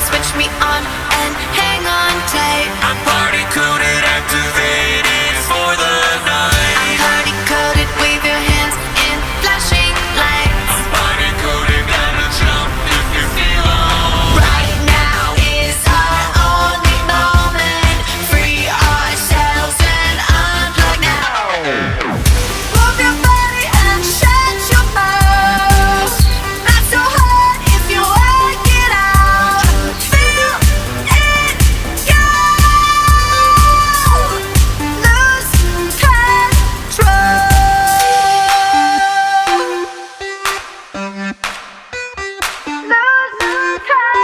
switch me on and hang on tight. I'm party coded, activated for the night. I'm party coded, wave your hands in flashing lights. I'm party coded, gotta jump if you feel alright. Right now is our only moment. Free ourselves and unplug now. Move your body and shut your mouth. Not so hard if you work it out. Feel it go. Lose control. Lose control.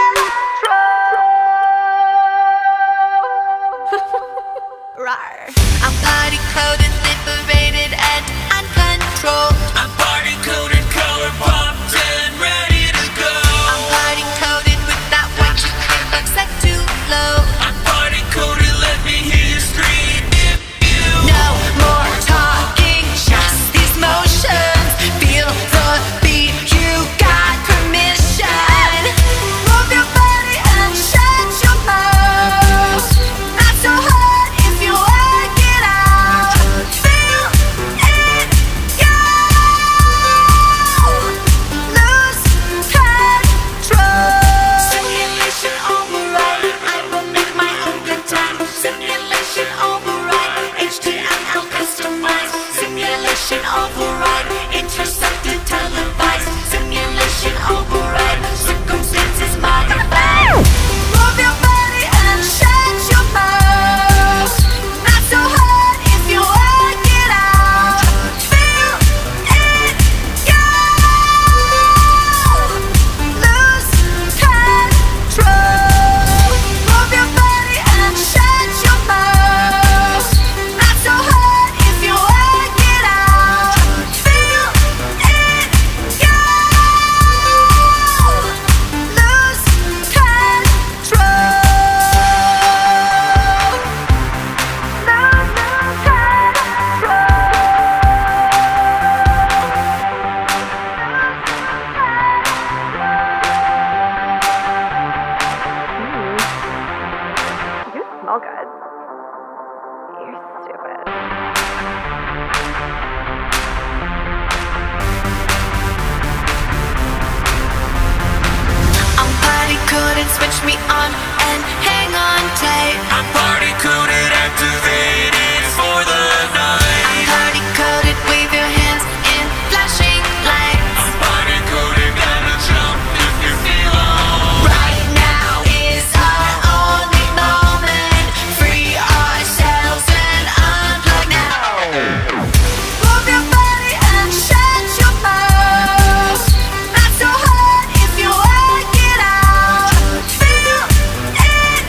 Rawr. I'm party coded, liberated, and uncontrolled. I'm party coded, color popped and ready to go. I'm party coded with that white chicken box set too low. I'm party coded, let me hear you scream if you No more talking, just these motions. Feel the beat, you got permission. Move your body and shut your mouth. Not so hard if you work it out. Feel it go. Lose control. Simulation override, I will make my own good time. Simulation override, HTML customized. Simulation override, intercepted, televised. Simulation override, circumstances modified. Move your body and shut your mouth. Not so hard if you work it out. Feel it go. Lose control. Move your body and shut your mouth. Not so hard if you work it out. Feel it go. Lose control. You smell good. You're stupid. I'm party coded, switch me on and hang on tight. I'm party coded, activated for the night. I'm party coded, wave your hands in flashing lights. I'm party coded, gotta jump if you feel alright. Right now is our only moment. Free ourselves and unplug now. Move your body and shut your mouth. Not so hard if you work it out. Feel it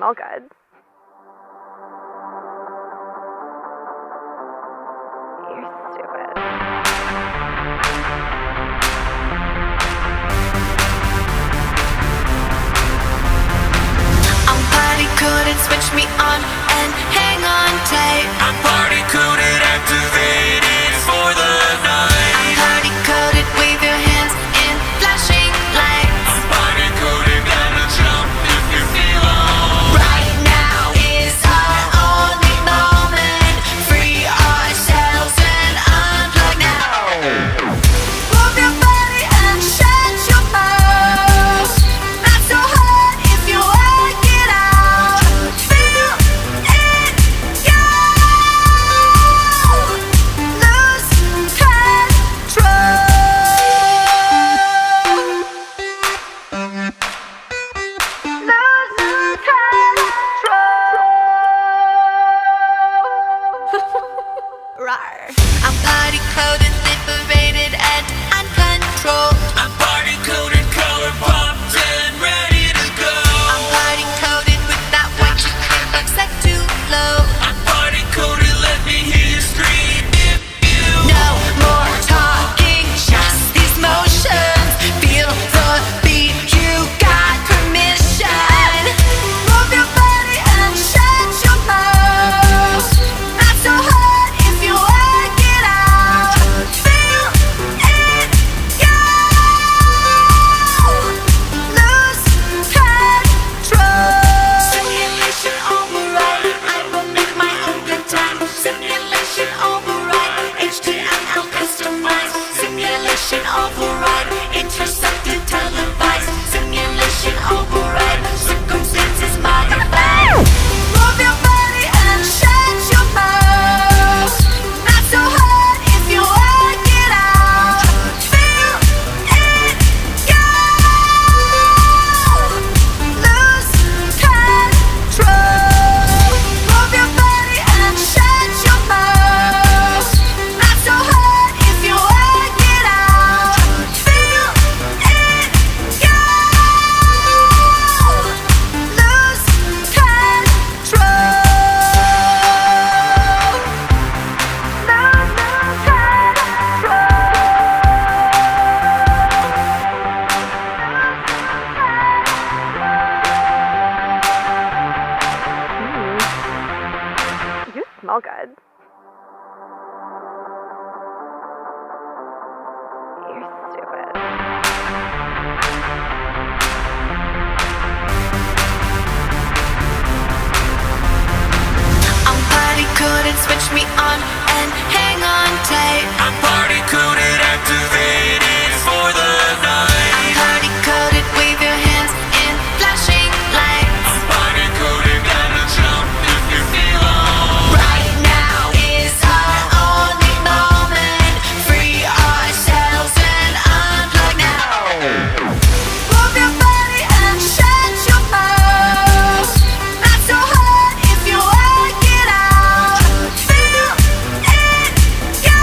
smell good. You're stupid. I'm party coded, switch me on and hang on tight. I'm party coded, activated for the night. I'm party coded, wave your hands in flashing lights. I'm party coded, gotta jump if you feel alright. Right now is our only moment. Free ourselves and unplug now. Move your body and shut your mouth. Not so hard if you work it out. Feel it go. Lose control. Lose control. Rawr. I'm party coded, liberated, and uncontrolled. I'm party coded, color popped and ready to go. I'm party coded with that white chicken set too low. I'm party coded, let me hear you scream if you No more talking, just these motions. Feel the beat, you got permission. Move your body and shut your mouth. Not so hard if you work it out. Feel it go. Lose control. Simulation override. I will make my own good time. Simulation override. HTML customize. Simulation override. Intercepted, televised. Simulation override. Circumstances modified. Move your body and shut your mouth. Not so hard if you work it out. Feel it go. Lose control. Move your body and shut your mouth. Not so hard if you work it out. Feel it go. Lose control. You smell good. You're stupid. I'm party coded, switch me on and hang on tight. I'm party coded, activated for the night. I'm party coded, wave your hands in flashing lights. I'm party coded, gotta jump if you feel alright. Right now is our only moment. Free ourselves and unplug now. Move your body and shut your mouth. Not so hard if you work it out. Feel it go.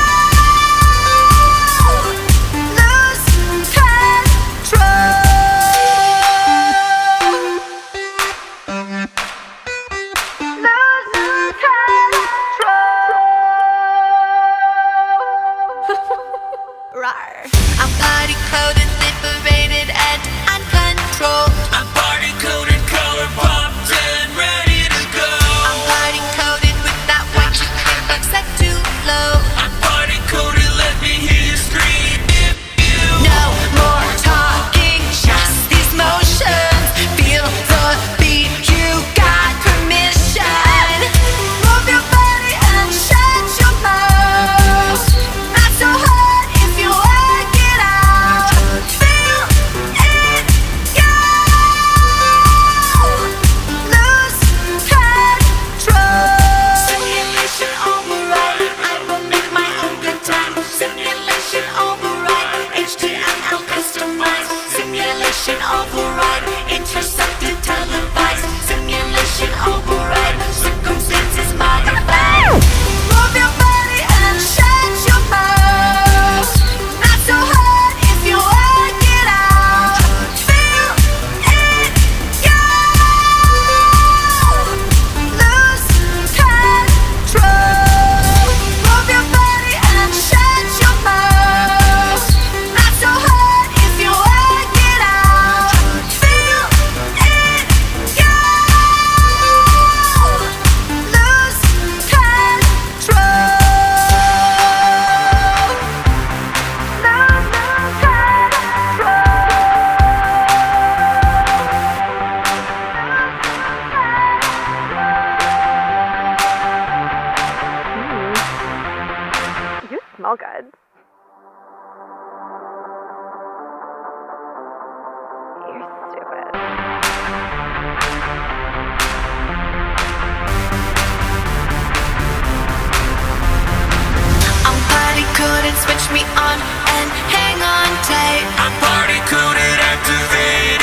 smell good. You're stupid. I'm party couldn't switch me on and hang on tight. I'm party coded, activated.